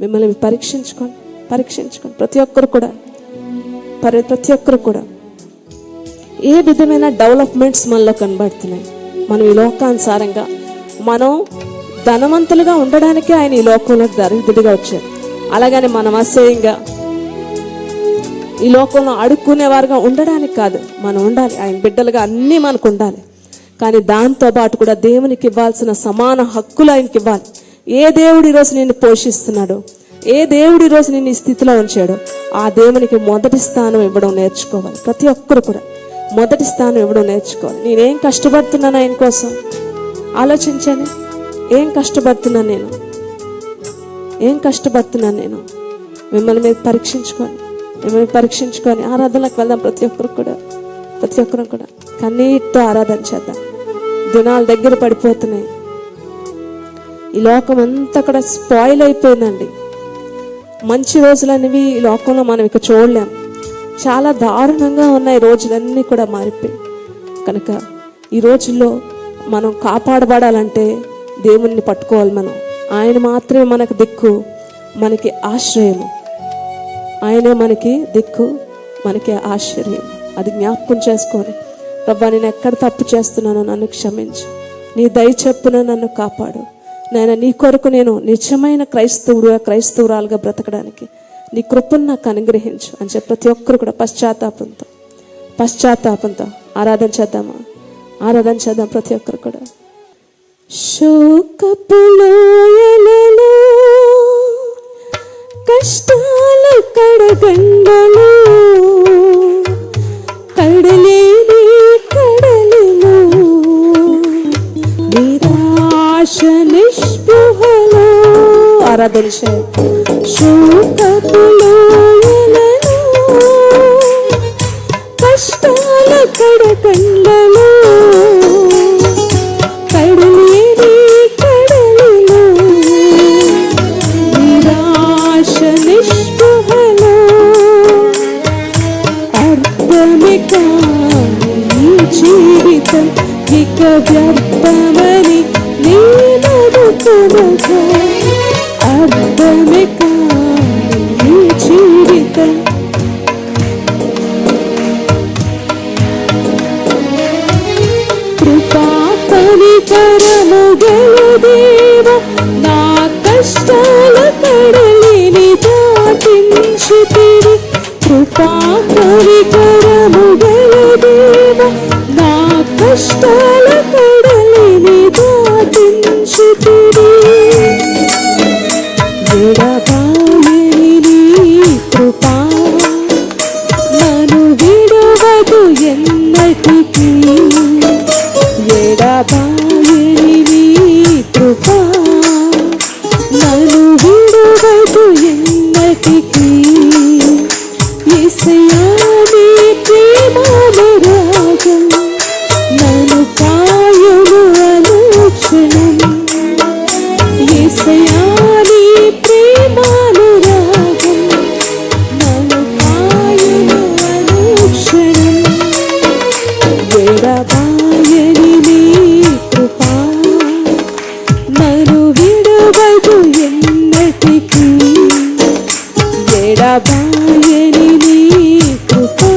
మిమ్మల్ని పరీక్షించుకోండి. ప్రతి ఒక్కరు కూడా ఏ విధమైన డెవలప్మెంట్స్ మనలో కనబడుతున్నాయి. మనం ఈ లోకానుసారంగా మనం ధనవంతులుగా ఉండడానికే ఆయన ఈ లోకంలో దరిద్రుడిగా వచ్చారు. అలాగని మనం అసహ్యంగా ఈ లోకంలో అడుక్కునేవారుగా ఉండడానికి కాదు. మనం ఉండాలి, ఆయన బిడ్డలుగా అన్నీ మనకు ఉండాలి. కానీ దాంతో పాటు కూడా దేవునికి ఇవ్వాల్సిన సమాన హక్కులు ఆయనకి ఇవ్వాలి. ఏ దేవుడు ఈరోజు నిన్ను పోషిస్తున్నాడో, ఏ దేవుడు ఈరోజు నిన్ను ఈ స్థితిలో ఉంచాడో ఆ దేవునికి మొదటి స్థానం ఇవ్వడం నేర్చుకోవాలి. ప్రతి ఒక్కరు కూడా మొదటి స్థానం ఇవ్వడం నేర్చుకోవాలి. నేనేం కష్టపడుతున్నాను ఆయన కోసం ఆలోచించండి. ఏం కష్టపడుతున్నాను నేను? మిమ్మల్ని మీరు పరీక్షించుకొని ఆరాధనకు వెళ్దాం. ప్రతి ఒక్కరు కూడా కన్నీటితో ఆరాధన చేద్దాం. దినాలు దగ్గర పడిపోతున్నాయి. ఈ లోకం అంతా కూడా స్పాయిల్ అయిపోయిందండి. మంచి రోజులు అనేవి ఈ లోకంలో మనం ఇక చూడలేం. చాలా దారుణంగా ఉన్నాయి. రోజులన్నీ కూడా మారిపోయి కనుక ఈ రోజుల్లో మనం కాపాడబడాలంటే దేవుణ్ణి పట్టుకోవాలి. ఆయన మాత్రమే మనకు దిక్కు, మనకి ఆశ్రయము. ఆయనే మనకి దిక్కు, మనకి ఆశ్చర్యం. అది జ్ఞాపకం చేసుకొని, ప్రభా నేను ఎక్కడ తప్పు చేస్తున్నానో నన్ను క్షమించు, నీ దయ చొప్పున నన్ను కాపాడు నాయన. నీ కొరకు నేను నిజమైన క్రైస్తవురాలుగా బ్రతకడానికి నీ కృపను నాకు అనుగ్రహించు అని చెప్పి ప్రతి ఒక్కరు కూడా పశ్చాత్తాపంతో ఆరాధన చేద్దాం. ప్రతి ఒక్కరు కూడా శోకపు లోయలలో కష్టాల కడగండలో కడలేని కడలిలో నిరాశ నిస్పృహలో ఆరాధన శోకపు లోయలలో కష్టాల కడగండలో కడలేని కడలిలో నిరాశ నిస్పృహలో అర్థమే కాని ఈ జీవితం ఇక వ్యర్థమని నేననుకొనగా, అర్థమే కాని ఈ జీవితం కృపా కనికరము గల దేవా నా కష్టాల కడలిని దాటించితివి. కృపా కనికరము గల దేవా నా కష్టాల కడలిని దాటించితివి. ఎడబాయని నీ కృపా నన్ను విడువదు ఎన్నటికీ. ఎడబాయని నీ కృపా నన్ను విడువదు ఎన్నటికీ. యేసయ్యా నీ ప్రేమానురాగం నన్ను కాయును అనుక్షణం. యేసయ్యా నీ ప్రేమానురాగం నన్ను కాయును అనుక్షణం. ఎడబాయని నీ కృపా నన్ను విడువదు ఎన్నటికీ. ఎడబాయని నీ కృపా.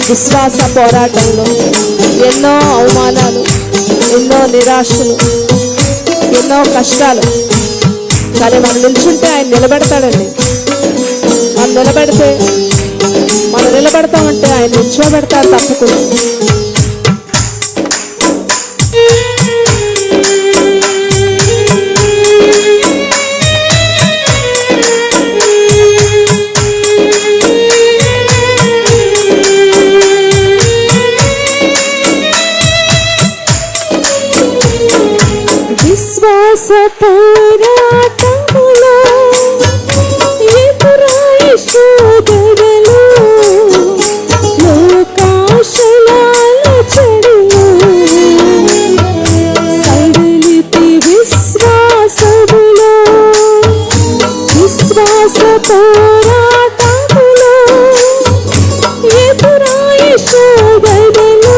విశ్వాస పోరాటంలో ఎన్నో అవమానాలు, ఎన్నో నిరాశలు, ఎన్నో కష్టాలు, కానీ మనం నిల్చుంటే ఆయన నిలబెడతాడండి. మనం నిలబెడతామంటే ఆయన నిల్చోబెడతాడు తప్పకుండా. విశ్వాస పోరాటములో ఎదురాయి శోధనలో లోకాశలాల చెడులో సడలితి విశ్వాసములో. విశ్వాస పోరాటములో ఎదురాయి శోధనలో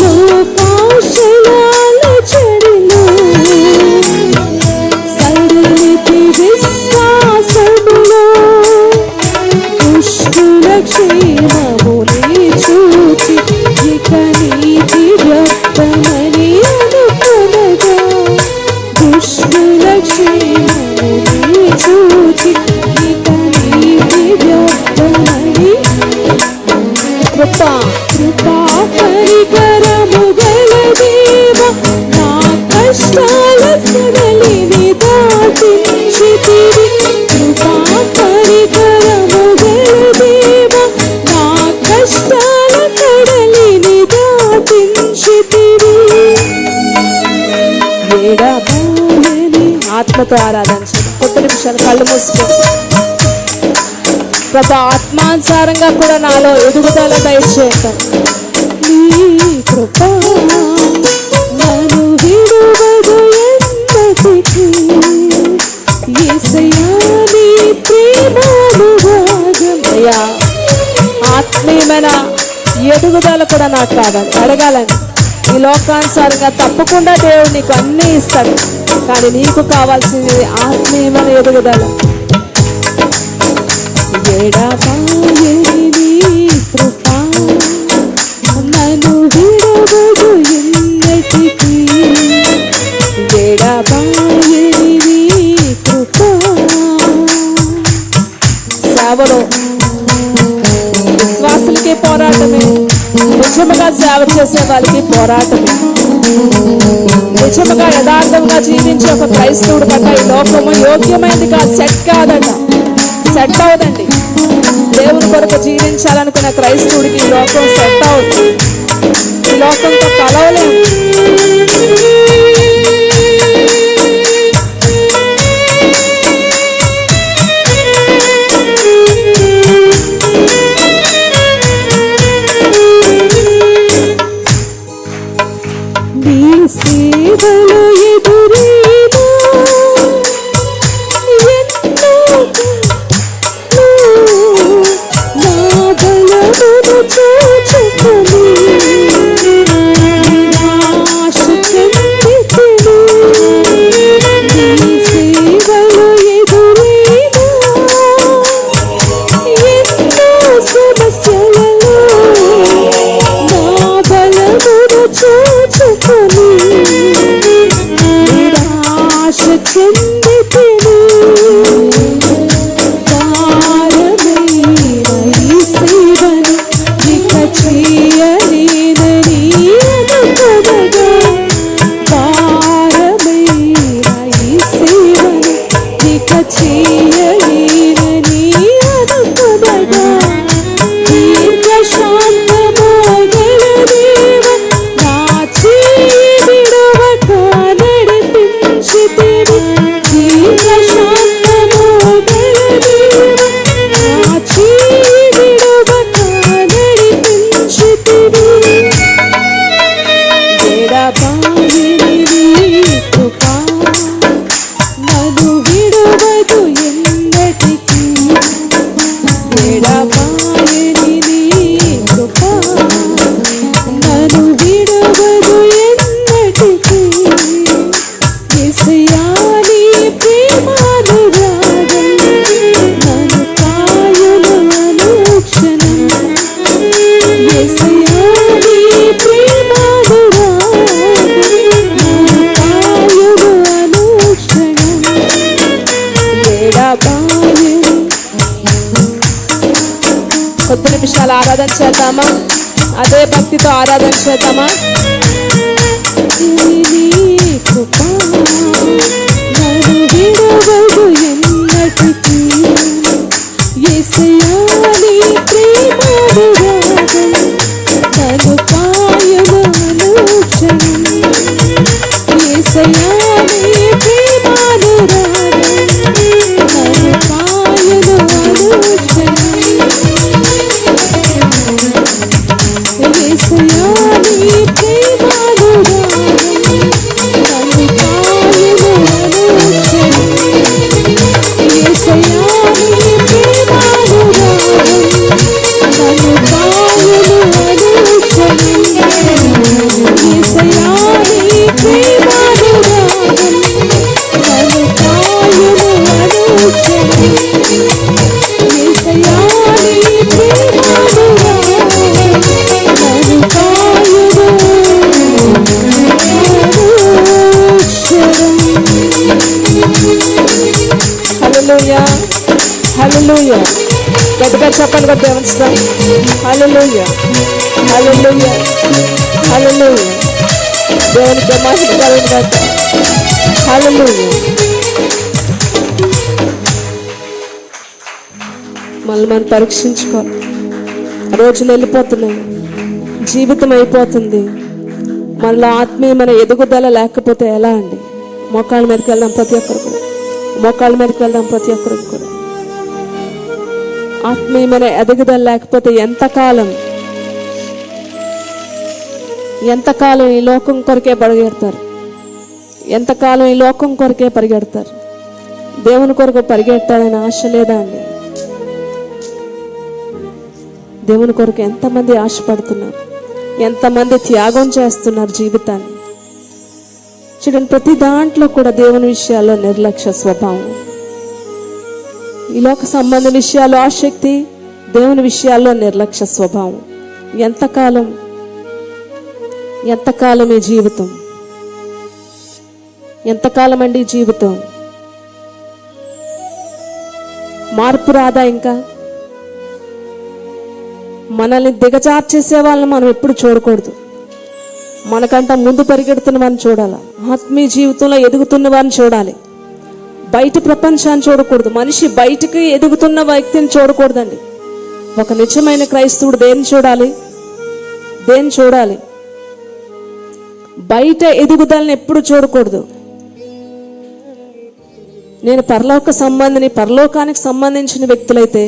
లోకాశలాల చెడులో కృపా కనికరము గల దేవా నా కష్టాల కడలిని దాటించితివి. కృపా కనికరము గల దేవా నా కష్టాల కడలిని దాటించితివి. ఏడబాయని ఆత్మతో ఆరాధించండి. కొద్ది నిమిషాలు కళ్ళు మూసుకోండి. ప్రభా, ఆత్మానుసారంగా కూడా నాలో ఎదుగుదల దయచేయండి. నీ కృప నన్ను విడువదు ఎన్నటికీ. యేసయ్యా నీ ప్రేమానురాగం. అయ్యా, ఆత్మీయమైన ఎదుగుదల కూడా నాకు కావాలి. అడగాలని ఈ లోకానుసారంగా తప్పకుండా దేవుడు నీకు అన్నీ ఇస్తాడు. కానీ నీకు కావాల్సింది ఆత్మీయమైన ఎదుగుదల. ఎడబాయని నీ కృప నన్ను విడువదు ఎన్నటికీ. ఎడబాయని నీ కృప. సేవలో విశ్వాసులకి పోరాటమే, నిజముగా సేవ చేసే వాళ్ళకి పోరాటమే. నిజముగా యథార్థంగా జీవించే ఒక క్రైస్తవుడు పట్ల ఈ లోకము యోగ్యమైనది కాదు, సెట్ కాదట, సెట్ అవదండి. దేవుని కొరకు జీవించాలనుకున్న క్రైస్తవుడికి ఈ లోకం సెట్ అవుతుంది. ఈ లోకంతో కలవలేము. నీ సేవలో ఎదురైనా ఎన్నో నా బలమును చూచుకొని నిరాశ చెందితిని. నీ సేవలో ఎదురైనా ఎన్నో సమస్యలలో నా బలమును చూచుకొని నిరాశ చెందితిని. భారమైన ఈ సేవను ఇక చేయలేనని అనుకొనగా. భారమైన ఈ సేవను ఇక చేయలేనని అనుకొనగా. దీర్ఘశాంతము గల దేవా నా చేయి విడువక నడిపించితివి. దీర్ఘశాంతము గల దేవా నా చేయి విడువక నడిపించితివి. ఎడబాయని నీ కృప నన్ను విడువదు ఎన్నటికీ. ఎడబాయని నీ కృప నన్ను విడువదు ఎన్నటికీ. యేసయ్యా నీ ప్రేమానురాగం నన్ను కాయును అనుక్షణం. యేసయ్యా నీ ప్రేమానురాగం నన్ను కాయును అనుక్షణం. ఎడబాయని. కొద్ది నిమిషాలు ఆరాధన చేద్దామా? అదే భక్తితో ఆరాధన చేద్దామా? నీ కృప నన్ను విడువదు ఎన్నటికీ. యేసయ్యా నీ ప్రేమానురాగం నన్ను కాయును అనుక్షణం. యేసయ్యా నీ ప్రేమానురాగం నన్ను కాయును అనుక్షణం. యేసయ్యా నీ ప్రేమానురాగం నన్ను కాయును అనుక్షణం. యేసయ్యా నీ ప్రేమానురాగం నన్ను కాయును అనుక్షణం. యేసయ్యా నీ ప్రేమానురాగం నన్ను కాయును అనుక్షణం. యేసయ్యా నీ ప్రేమానురాగం నన్ను కాయును అనుక్షణం. హల్లెలూయా, హల్లెలూయా. గట్టిగా చెప్పండి కదా దేవుని. హల్లెలూయా, హల్లెలూయా, హల్లెలూయా. దేవునికి మహిమ కలుగును. హల్లెలూయా. మళ్ళీ మనం పరీక్షించుకోవాలి. రోజులు వెళ్ళిపోతున్నాయి, జీవితం అయిపోతుంది. మళ్ళీ ఆత్మీయమైన ఎదుగుదల లేకపోతే ఎలా అండి? మోకాళ్ళ మీదకి వెళ్దాం ప్రతి ఒక్కరు కూడా. మోకాళ్ళ మీదకి వెళ్దాం ప్రతి ఒక్కరు కూడా. ఆత్మీయమైన ఎదుగుదల లేకపోతే ఎంతకాలం ఈ లోకం కొరకే పరిగెడతారు? ఎంతకాలం ఈ లోకం కొరకే పరిగెడతారు? దేవుని కొరకు పరిగెట్టాలని ఆశ లేదా అండి? దేవుని కొరకు ఎంతమంది ఆశపడుతున్నారు? ఎంతమంది త్యాగం చేస్తున్నారు జీవితాన్ని? చూడండి, ప్రతి దాంట్లో కూడా దేవుని విషయాల్లో నిర్లక్ష్య స్వభావం. ఈ లోక సంబంధ విషయాల్లో ఆసక్తి, దేవుని విషయాల్లో నిర్లక్ష్య స్వభావం. ఎంతకాలం ఈ జీవితం? ఎంతకాలం అండి ఈ జీవితం? మార్పు రాదా ఇంకా? మనల్ని దిగజార్చేసే వాళ్ళని మనం ఎప్పుడు చూడకూడదు. మనకంట ముందు పరిగెడుతున్న వారిని చూడాలి. ఆత్మీయ జీవితంలో ఎదుగుతున్న వారిని చూడాలి. బయట ప్రపంచాన్ని చూడకూడదు. మనిషి బయటికి ఎదుగుతున్న వ్యక్తిని చూడకూడదండి. ఒక నిజమైన క్రైస్తవుడు దేన్ని చూడాలి? బయట ఎదుగుదలని ఎప్పుడు చూడకూడదు. నేను పరలోకానికి సంబంధించిన వ్యక్తులైతే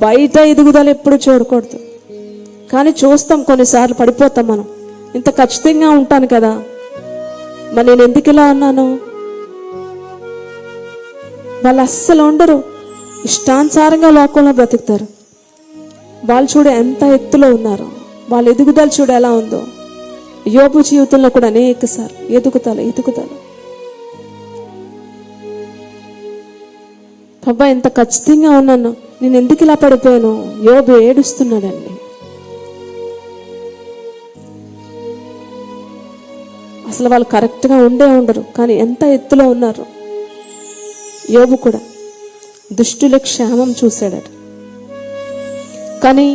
బయట ఎదుగుదల ఎప్పుడు చూడకూడదు. కానీ చూస్తాం, కొన్నిసార్లు పడిపోతాం. మనం ఇంత ఖచ్చితంగా ఉంటాను కదా, మరి నేను ఎందుకు ఇలా ఉన్నాను? వాళ్ళు అస్సలు ఉండరు, ఇష్టానుసారంగా లోకంలో బ్రతుకుతారు. వాళ్ళు చూడ ఎంత ఎత్తులో ఉన్నారు, వాళ్ళ ఎదుగుదల చూడ ఎలా ఉందో. యోబు జీవితంలో కూడా అనేకసార్లు ఎదుగుదల. అబ్బా ఎంత ఖచ్చితంగా ఉన్నాను, నేను ఎందుకు ఇలా పడిపోయాను? యోబు ఏడుస్తున్నాడండి. అసలు వాళ్ళు కరెక్ట్గా ఉండరు, కానీ ఎంత ఎత్తులో ఉన్నారు. యోబు కూడా దుష్టుల క్షేమం చూశాడట. కానీ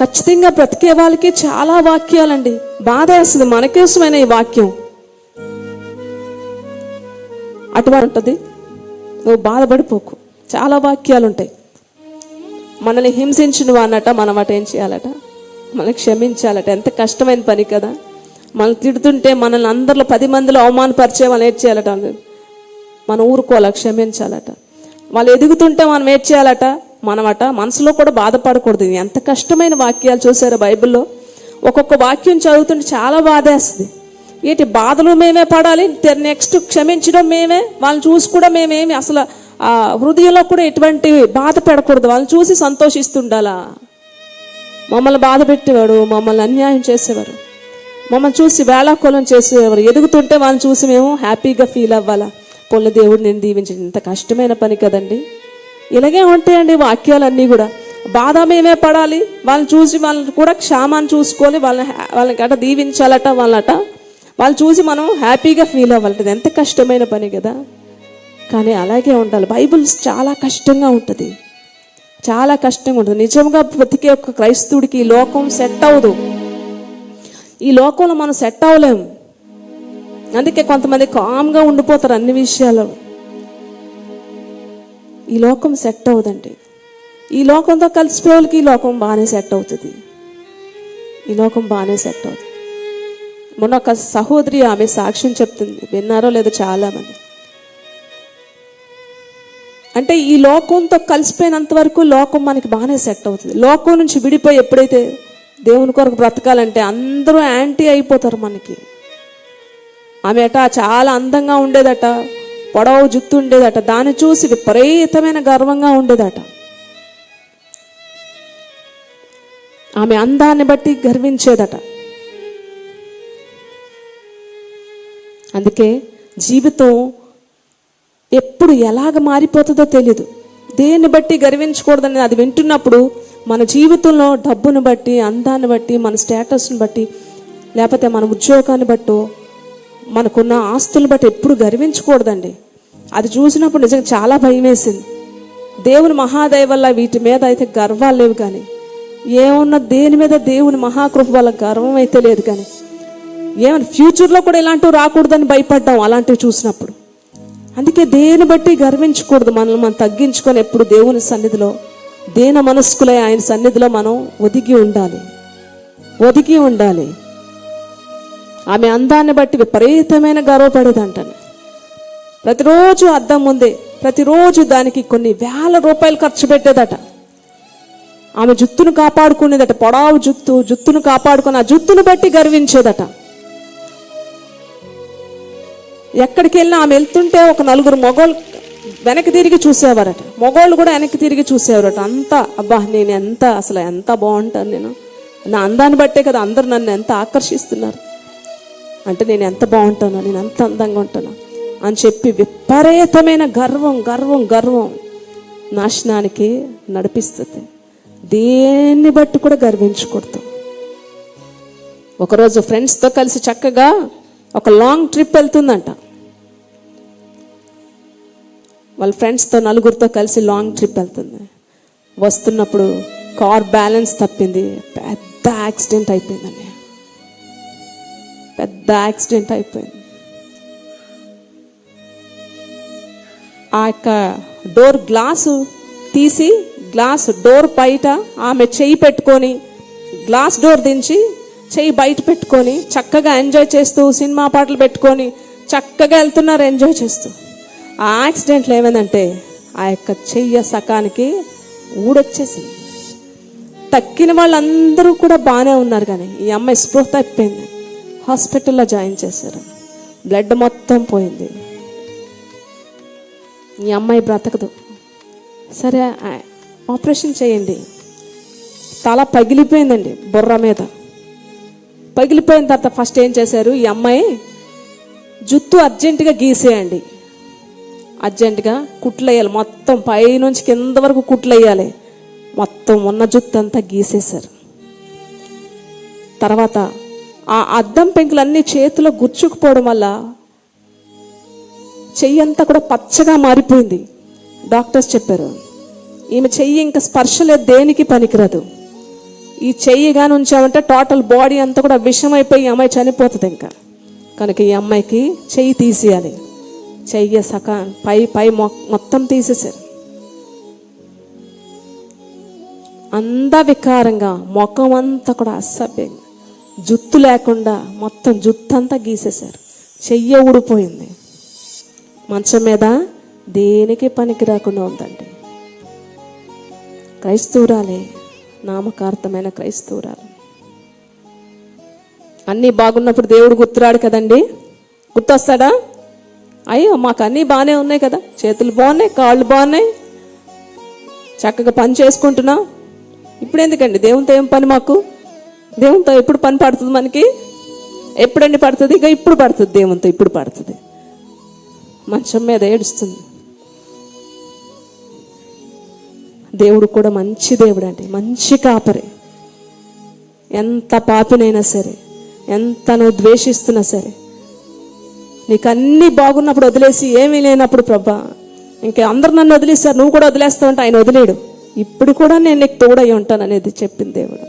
ఖచ్చితంగా బ్రతికే వాళ్ళకి చాలా వాక్యాలండి. బాధ వేస్తుంది మనకోసమైన ఈ వాక్యం. అటువంటిది నువ్వు బాధపడిపోకు, చాలా వాక్యాలు ఉంటాయి. మనల్ని హింసించిన వానట మనం అట ఏం చేయాలట? మనల్ని క్షమించాలట. ఎంత కష్టమైన పని కదా. మనల్ని తిడుతుంటే మనల్ని అందరిలో 10 మందిలో అవమానపరిచే వాళ్ళు ఏడ్ చేయాలట, మనం ఊరుకోవాలి, క్షమించాలట. వాళ్ళు ఎదుగుతుంటే మనం ఏడ్ చేయాలట, మనమట మనసులో కూడా బాధపడకూడదు. ఎంత కష్టమైన వాక్యాలు చూసారో బైబిల్లో. ఒక్కొక్క వాక్యం చదువుతుంటే చాలా బాధేస్తుంది. ఏంటి బాధలు మేమే పడాలి, నెక్స్ట్ క్షమించడం మేమే, వాళ్ళని చూసి కూడా మేమేమి అసలు ఆ హృదయంలో కూడా ఎటువంటి బాధ పెడకూడదు. వాళ్ళని చూసి సంతోషిస్తుండాలా? మమ్మల్ని బాధ పెట్టేవాడు, మమ్మల్ని అన్యాయం చేసేవారు, మమ్మల్ని చూసి వేళాకోళం చేసేవారు. ఎదుగుతుంటే వాళ్ళని చూసి మేము హ్యాపీగా ఫీల్ అవ్వాలా? పొల్ల దేవుడు నేను దీవించండి. ఇంత కష్టమైన పని కదండి. ఇలాగే ఉంటాయండి వాక్యాలన్నీ కూడా. బాధ మేమే పడాలి, వాళ్ళని చూసి వాళ్ళని కూడా క్షేమాన్ని చూసుకోవాలి, వాళ్ళని గట దీవించాలట, వాళ్ళు చూసి మనం హ్యాపీగా ఫీల్ అవ్వాలి. ఎంత కష్టమైన పని కదా. కానీ అలాగే ఉండాలి. బైబిల్ చాలా కష్టంగా ఉంటుంది, చాలా కష్టంగా ఉంటుంది. నిజంగా ప్రతికే ఒక్క క్రైస్తవుడికి ఈ లోకం సెట్ అవ్వదు. ఈ లోకంలో మనం సెట్ అవ్వలేము. అందుకే కొంతమంది కామ్గా ఉండిపోతారు అన్ని విషయాలు. ఈ లోకం సెట్ అవ్వదండి. ఈ లోకంతో కలిసిపోయే వాళ్ళకి ఈ లోకం బాగానే సెట్ అవుతుంది. మొన్న ఒక సహోదరి ఆమె సాక్ష్యం చెప్తుంది, విన్నారో లేదో చాలామంది. అంటే ఈ లోకంతో కలిసిపోయినంత వరకు లోకం మనకి బాగానే సెట్ అవుతుంది. లోకం నుంచి విడిపోయి ఎప్పుడైతే దేవుని కొరకు బ్రతకాలంటే అందరూ యాంటీ అయిపోతారు మనకి. ఆమె చాలా అందంగా ఉండేదట, పొడవు జుత్తు ఉండేదట, దాన్ని చూసి విపరీతమైన గర్వంగా ఉండేదట. ఆమె అందాన్ని బట్టి గర్వించేదట. అందుకే జీవితం ఎప్పుడు ఎలాగ మారిపోతుందో తెలియదు. దేన్ని బట్టి గర్వించకూడదని అది వింటున్నప్పుడు మన జీవితంలో డబ్బును బట్టి, అందాన్ని బట్టి, మన స్టేటస్ని బట్టి, లేకపోతే మన ఉద్యోగాన్ని బట్టో, మనకున్న ఆస్తులను బట్టి ఎప్పుడు గర్వించకూడదండి. అది చూసినప్పుడు నిజంగా చాలా భయం వేసింది. దేవుని మహాదయ వల్ల వీటి మీద అయితే గర్వాలు లేవు, కానీ ఏమన్నా దేని మీద దేవుని మహాకృప వల్ల గర్వం అయితే లేదు. కానీ ఏమన్నా ఫ్యూచర్లో కూడా ఇలాంటివి రాకూడదని భయపడ్డాం అలాంటివి చూసినప్పుడు. అందుకే దేని బట్టి గర్వించకూడదు, మనల్ని మనం తగ్గించుకొని ఎప్పుడు దేవుని సన్నిధిలో దీన మనస్కులై ఆయన సన్నిధిలో మనం ఒదిగి ఉండాలి. ఆమె అందాన్ని బట్టి విపరీతమైన గర్వపడేదంటాను. ప్రతిరోజు అద్దం ముందే ప్రతిరోజు దానికి కొన్ని వేల రూపాయలు ఖర్చు పెట్టేదట. ఆమె జుత్తును కాపాడుకునేదట, పొడవు జుత్తును కాపాడుకుని ఆ జుత్తును బట్టి గర్వించేదట. ఎక్కడికి వెళ్ళినా ఆమె వెళ్తుంటే ఒక నలుగురు మగోళ్ళు వెనక్కి తిరిగి చూసేవారట, మగోళ్ళు కూడా వెనక్కి తిరిగి చూసేవారట. అంతా అబ్బా నేను ఎంత బాగుంటాను, నేను నా అందాన్ని బట్టే కదా అందరు నన్ను ఎంత ఆకర్షిస్తున్నారు, అంటే నేను ఎంత బాగుంటాను, నేను ఎంత అందంగా ఉంటాను అని చెప్పి విపరీతమైన గర్వం నాశనానికి నడిపిస్తుంది. దేన్ని బట్టి కూడా గర్వించకూడదు. ఒకరోజు ఫ్రెండ్స్తో కలిసి చక్కగా ఒక లాంగ్ ట్రిప్ వెళ్తుందంట. వాళ్ళ ఫ్రెండ్స్తో నలుగురితో కలిసి లాంగ్ ట్రిప్ వెళ్తుంది. వస్తున్నప్పుడు కార్ బ్యాలెన్స్ తప్పింది, పెద్ద యాక్సిడెంట్ అయిపోయిందండి. ఆ యొక్క డోర్ గ్లాసు తీసి డోర్ బయట ఆమె చెయ్యి పెట్టుకొని గ్లాస్ డోర్ దించి చెయ్యి బయట పెట్టుకొని చక్కగా ఎంజాయ్ చేస్తూ సినిమా పాటలు పెట్టుకొని చక్కగా వెళ్తున్నారు ఎంజాయ్ చేస్తూ. ఆ యాక్సిడెంట్లో ఏమైందంటే ఆ యొక్క చెయ్యి సకానికి ఊడొచ్చేసింది. తక్కిన వాళ్ళందరూ కూడా బాగానే ఉన్నారు, కానీ ఈ అమ్మాయి స్పృహ తప్పిపోయింది. హాస్పిటల్లో జాయిన్ చేశారు, బ్లడ్ మొత్తం పోయింది. ఈ అమ్మాయి బ్రతకదు. సరే ఆపరేషన్ చేయండి. తల పగిలిపోయిందండి, బుర్ర మీద పగిలిపోయిన తర్వాత ఫస్ట్ ఏం చేశారు, ఈ అమ్మాయి జుత్తు అర్జెంటుగా గీసేయండి, అర్జెంటుగా కుట్లు వేయాలి, మొత్తం పైనుంచి కింద వరకు కుట్లు వేయాలి, మొత్తం ఉన్న జుత్తు అంతా గీసేశారు. తర్వాత ఆ అద్దం పెంకులన్నీ చేతిలో గుచ్చుకుపోవడం వల్ల చెయ్యి అంతా కూడా పచ్చగా మారిపోయింది. డాక్టర్స్ చెప్పారు ఈమె చెయ్యి ఇంకా స్పర్శ లేదు, దేనికి పనికిరాదు. ఈ చెయ్యి కానీ ఉంచామంటే టోటల్ బాడీ అంతా కూడా విషమైపోయి అమ్మాయి చనిపోతుంది ఇంకా. కనుక ఈ అమ్మాయికి చెయ్యి తీసేయాలి. చెయ్యి పై మొత్తం తీసేశారు. వికారంగా ముఖం అంతా కూడా అసభ్యంగా, జుత్తు లేకుండా మొత్తం జుత్తు అంతా గీసేశారు. చెయ్యి ఊడిపోయింది. మంచం మీద దేనికి పనికి రాకుండా ఉందండి. క్రైస్తవురాలే, నామకార్థమైన క్రైస్తవురాలు. అన్నీ బాగున్నప్పుడు దేవుడు గుర్తురాడు కదండి. గుర్తొస్తాడా? అయ్యో మాకు అన్నీ బాగానే ఉన్నాయి కదా, చేతులు బాగున్నాయి, కాళ్ళు బాగున్నాయి, చక్కగా పని చేసుకుంటున్నాం, ఇప్పుడు ఎందుకండి దేవునితో ఏం పని మాకు? దేవునితో ఎప్పుడు పని పడుతుంది మనకి? ఎప్పుడండి పడుతుంది? ఇక ఇప్పుడు పడుతుంది, దేవునితో ఇప్పుడు పడుతుంది. మంచం మీద ఏడుస్తుంది. దేవుడు కూడా మంచి దేవుడు అండి, మంచి కాపరి. ఎంత పాపినైనా సరే, ఎంత నువ్వు ద్వేషిస్తున్నా సరే, నీకు అన్నీ బాగున్నప్పుడు వదిలేసి ఏమీ లేనప్పుడు ప్రభా ఇంకా అందరు నన్ను వదిలేశారు, నువ్వు కూడా వదిలేస్తావు అంటే ఆయన వదిలేడు. ఇప్పుడు కూడా నేను నీకు తోడై ఉంటాను అనేది చెప్పింది దేవుడు.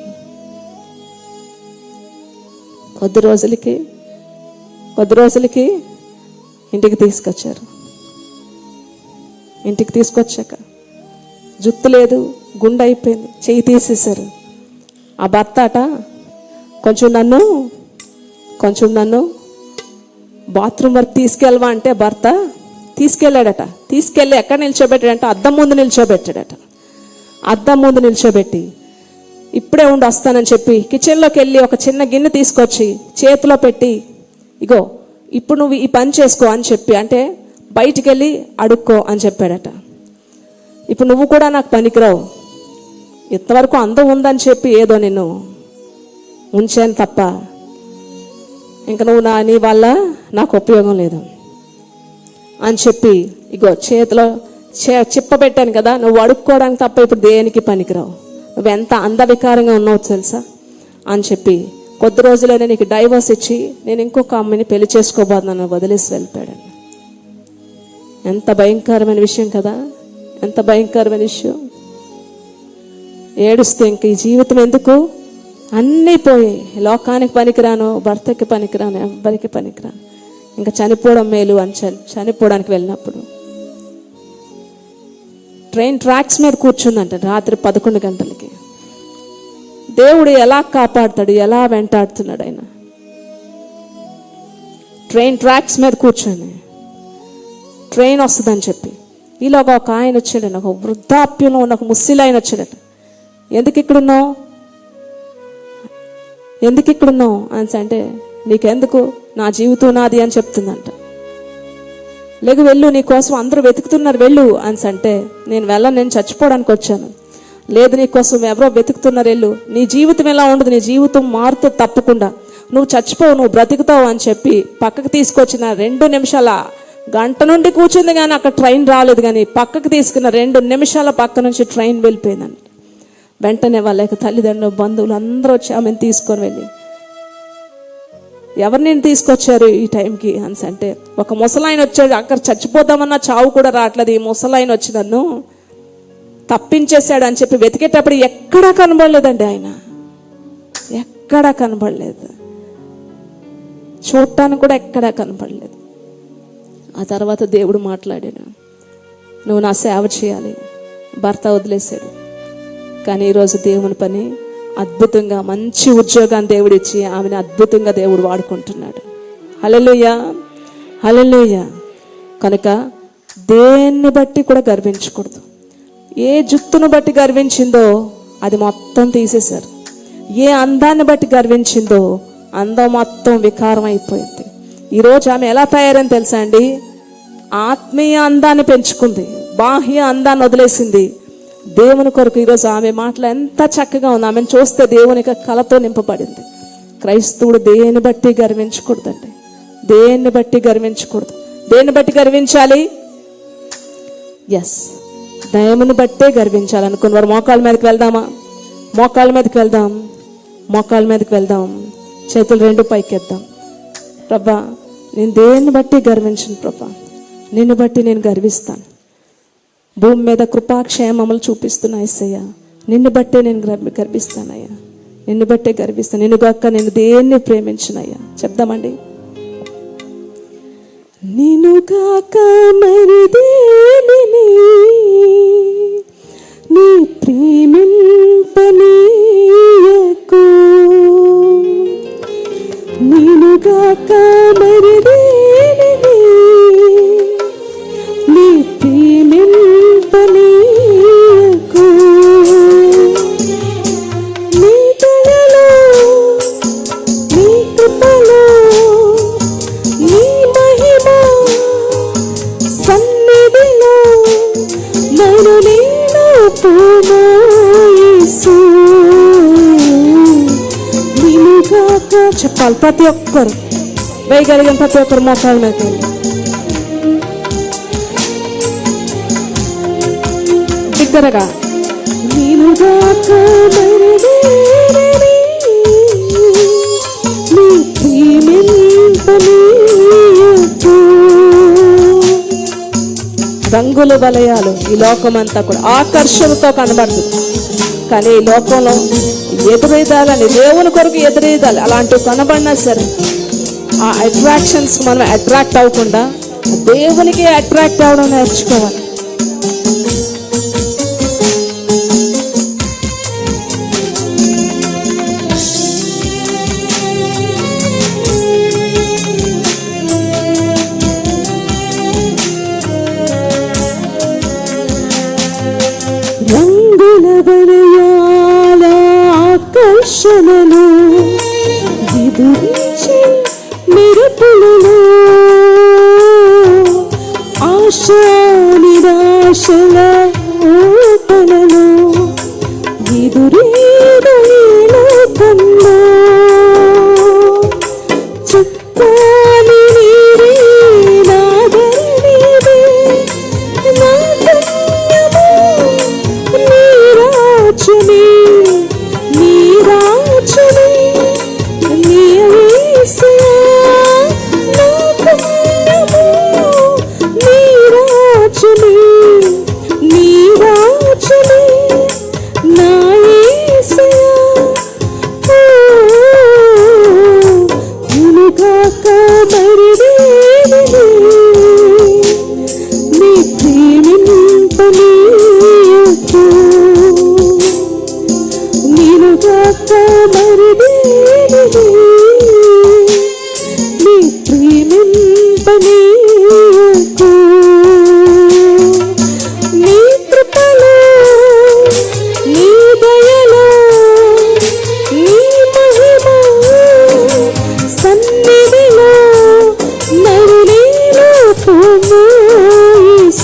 కొద్ది రోజులకి ఇంటికి తీసుకొచ్చారు. ఇంటికి తీసుకొచ్చాక జుత్తు లేదు, గుండె అయిపోయింది, చెయ్యి తీసేశారు. ఆ భర్త అట కొంచెం నన్ను బాత్రూమ్ వరకు తీసుకెళ్ళవా అంటే భర్త తీసుకెళ్ళాడట. తీసుకెళ్ళి ఎక్కడ నిల్చోబెట్టాడంటే అద్దం ముందు నిల్చోబెట్టి ఇప్పుడే ఉండి వస్తానని చెప్పి కిచెన్లోకి వెళ్ళి ఒక చిన్న గిన్నె తీసుకొచ్చి చేతిలో పెట్టి, ఇగో ఇప్పుడు నువ్వు ఈ పని చేసుకో అని చెప్పి, అంటే బయటికి వెళ్ళి అడుక్కో అని చెప్పాడట. ఇప్పుడు నువ్వు కూడా నాకు పనికిరావు, ఇంతవరకు అందం ఉందని చెప్పి ఏదో నిన్ను ఉంచాను తప్ప ఇంకా నువ్వు నీ వల్ల నాకు ఉపయోగం లేదు అని చెప్పి, ఇగో చేతిలో చిప్పబెట్టాను కదా, నువ్వు అడుక్కోవడానికి తప్ప ఇప్పుడు దేనికి పనికిరావు, నువ్వు ఎంత అందవికారంగా ఉన్నావు తెలుసా అని చెప్పి కొద్ది రోజులైనా నీకు డైవర్స్ ఇచ్చి నేను ఇంకొక అమ్మాయిని పెళ్లి చేసుకోబోతున్నాను వదిలేసి వెళ్ళిపోయాడు. ఎంత భయంకరమైన విషయం కదా. ఎంత భయంకరమైన విషయం. ఏడుస్తే ఇంక ఈ జీవితం ఎందుకు, అన్నీ పోయి, లోకానికి పనికిరాను, భర్తకి పనికిరాను, ఎవ్వరికి పనికిరాను, ఇంకా చనిపోవడం మేలు అని చనిపోవడానికి వెళ్ళినప్పుడు ట్రైన్ ట్రాక్స్ మీద కూర్చుందంట రాత్రి 11 గంటలకి. దేవుడు ఎలా కాపాడుతాడు, ఎలా వెంటాడుతున్నాడు ఆయన. ట్రైన్ ట్రాక్స్ మీద కూర్చొని ట్రైన్ వస్తుందని చెప్పి ఈలోగా ఒక ఆయన వచ్చాడు, ఒక వృద్ధాప్యంలో ఉన్న ఒక ముస్లిం ఆయన వచ్చాడట. ఎందుకు ఇక్కడున్నావు అని అంటే, నీకెందుకు, నా జీవితం నాది అని చెప్తుందంట. లేక వెళ్ళు, నీ కోసం అందరూ వెతుకుతున్నారు వెళ్ళు అని అంటే, నేను వెళ్ళను, నేను చచ్చిపోవడానికి వచ్చాను. లేదు, నీ కోసం ఎవరో వెతుకుతున్నారు వెళ్ళు, నీ జీవితం ఎలా ఉండదు, నీ జీవితం మారుతుంది తప్పకుండా, నువ్వు చచ్చిపోవు, నువ్వు బ్రతుకుతావు అని చెప్పి పక్కకు తీసుకొచ్చిన 2 నిమిషాల, గంట నుండి కూర్చుంది కానీ అక్కడ ట్రైన్ రాలేదు, కానీ పక్కకు తీసుకున్న 2 నిమిషాల పక్క నుంచి ట్రైన్ వెళ్ళిపోయిందండి. వెంటనే వాళ్ళ యొక్క తల్లిదండ్రులు, బంధువులు అందరూ వచ్చి ఆమెను తీసుకొని వెళ్ళి, ఎవరు నేను తీసుకొచ్చారు ఈ టైంకి అని అంటే, ఒక ముసలాయన వచ్చాడు, అక్కడ చచ్చిపోదామన్నా చావు కూడా రావట్లేదు, ఈ ముసలాయన వచ్చి నన్ను తప్పించేశాడు అని చెప్పి వెతికేటప్పుడు ఎక్కడా కనబడలేదండి. ఆయన ఎక్కడా కనబడలేదు, చూడటానికి కూడా ఎక్కడా కనబడలేదు. ఆ తర్వాత దేవుడు మాట్లాడాడు, నువ్వు నా సేవ చేయాలి. భర్త వదిలేశాడు, కానీ ఈరోజు దేవుని పని అద్భుతంగా, మంచి ఉద్యోగాన్ని దేవుడు ఇచ్చి ఆమెను అద్భుతంగా దేవుడు వాడుకుంటున్నాడు. హల్లెలూయా, హల్లెలూయా. కనుక దేన్ని బట్టి కూడా గర్వించకూడదు. ఏ జుత్తును బట్టి గర్వించిందో అది మొత్తం తీసేశారు. ఏ అందాన్ని బట్టి గర్వించిందో అందం మొత్తం వికారం అయిపోయింది. ఈరోజు ఆమె ఎలా తయారని తెలుసా అండి? ఆత్మీయ అందాన్ని పెంచుకుంది, బాహ్య అందాన్ని వదిలేసింది. దేవుని కొరకు ఈరోజు ఆమె మాటలు ఎంత చక్కగా ఉంది. ఆమెను చూస్తే దేవుని కళతో నింపబడింది. క్రైస్తవుడు దేన్ని బట్టి గర్వించకూడదండి, దేన్ని బట్టి గర్వించకూడదు. దేన్ని బట్టి గర్వించాలి? ఎస్, దయముని బట్టే గర్వించాలి. అనుకున్న వారు మోకాళ్ళ మీదకి వెళ్దామా? మోకాళ్ళ మీదకి వెళ్దాం, మోకాళ్ళ మీదకి వెళ్దాం, చేతులు 2 పైకెద్దాం. ప్రభా, నేను దేన్ని బట్టి గర్వించను ప్రభా, నిన్ను బట్టి నేను గర్విస్తాను. భూమి మీద కృపాక్షేమములు చూపిస్తున్నా యేసయ్యా, నిన్ను బట్టే నేను గర్విస్తానయ్యా, నిన్ను బట్టే గర్విస్తాను. నిన్ను గాక నేను దేన్ని ప్రేమించునయ్యా. చెప్దామండి. నిన్ను గాక మరి దేనిని నీ ప్రేమింపనీయకు, నిన్ను గాక మరి దేనిని నీ ప్రేమింపనీయకు. నీ దయలో, నీ కృపలో, నీ మహిమ సన్నిధిలో నన్ను నేను పూజించు. నిన్ను గాక చెప్పాలి ప్రతి ఒక్కరు, వేయగలిగిన ప్రతి ఒక్కరు మోకాళ్ళ మీద బిగ్గరగా. నిన్ను గాక మరి దేనిని నీ ప్రేమింపనీయకు. రంగుల వలయాలు ఈ లోకమంతా కూడా ఆకర్షణతో కనబడుతుంది, కానీ ఈ లోకంలో ఎదురెదాలని, దేవుని కొరకు ఎదురెదాలి. అలాంటివి కనబడినా సరే ఆ అట్రాక్షన్స్ మనం అట్రాక్ట్ అవ్వకుండా దేవునికి అట్రాక్ట్ అవ్వడం నేర్చుకోవాలి. రంగుల వలయాల ఆకర్షణలు ఎదురించి మెరుపులలో ఆశ నిరాశల ఓటలలో ఎదురేదు ఈ లోకంలో చెప్పాలి నీవే నాదరివే నా పుణ్యము నీరాజుని నీరాజుని నీవేసయా నా పుణ్యము నీరాజుని నీ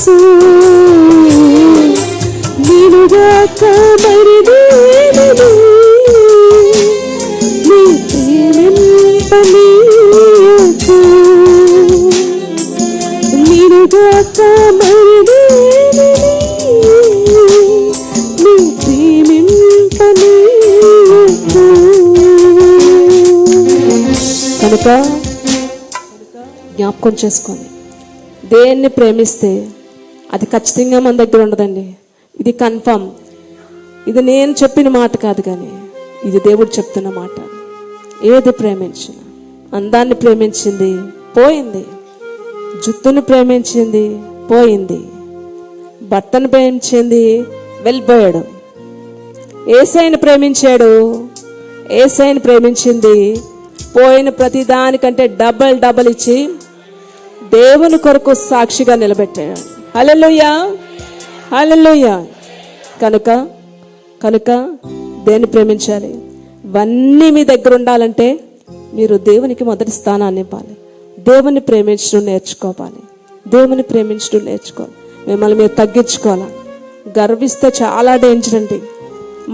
యేసు నీనుగాక మరిదేనిని నీ ప్రేమింపనీయకు నీనుగాక మరిదేనిని నీ ప్రేమింపనీయకు. కనుక జ్ఞాపకం చేసుకోండి, దేన్ని ప్రేమిస్తే అది ఖచ్చితంగా మన దగ్గర ఉండదండి. ఇది కన్ఫర్మ్. ఇది నేను చెప్పిన మాట కాదు, కానీ ఇది దేవుడు చెప్తున్న మాట. ఏది ప్రేమించిన, అందాన్ని ప్రేమించింది పోయింది, జుత్తుని ప్రేమించింది పోయింది, భర్తను ప్రేమించింది వెళ్ళిపోయాడు. యేసయ్యను ప్రేమించాడు, యేసయ్యను ప్రేమించింది పోయిన ప్రతి దానికంటే డబల్ ఇచ్చి దేవుని కొరకు సాక్షిగా నిలబెట్టాడు. హల్లెలూయా, హల్లెలూయా. కనుక దేన్ని ప్రేమించాలి? ఇవన్నీ మీ దగ్గర ఉండాలంటే మీరు దేవునికి మొదటి స్థానాన్ని ఇవ్వాలి. దేవుని ప్రేమించడం నేర్చుకోవాలి. దేవుని ప్రేమించడం నేర్చుకోవాలి. మిమ్మల్ని మీరు తగ్గించుకోవాలి. గర్విస్తే చాలా డేంజర్ అండి.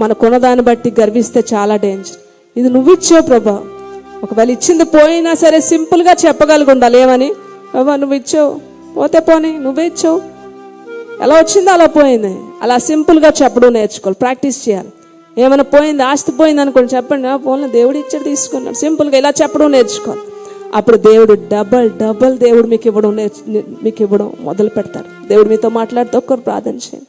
మనకున్న దాన్ని బట్టి గర్విస్తే చాలా డేంజర్. ఇది నువ్వు ఇచ్చావు ప్రభా. ఒకవేళ ఇచ్చింది పోయినా సరే సింపుల్గా చెప్పగలిగి ఉండాలి. ఏమని? ప్రభా నువ్వు ఇచ్చావు, పోతే పోనీ, నువ్వే ఇచ్చావు, ఎలా వచ్చిందో అలా పోయింది. అలా సింపుల్గా చెప్పడం నేర్చుకోవాలి, ప్రాక్టీస్ చేయాలి. ఏమైనా పోయింది, ఆస్తి పోయింది అనుకోండి, చెప్పండి పోనీ దేవుడు ఇచ్చాడు తీసుకున్నాడు, సింపుల్గా ఇలా చెప్పడం నేర్చుకోవాలి. అప్పుడు దేవుడు డబల్ దేవుడు మీకు ఇవ్వడం మొదలు పెడతాడు. దేవుడు మీతో మాట్లాడితే ఒక్కరు ప్రార్థన చేయండి.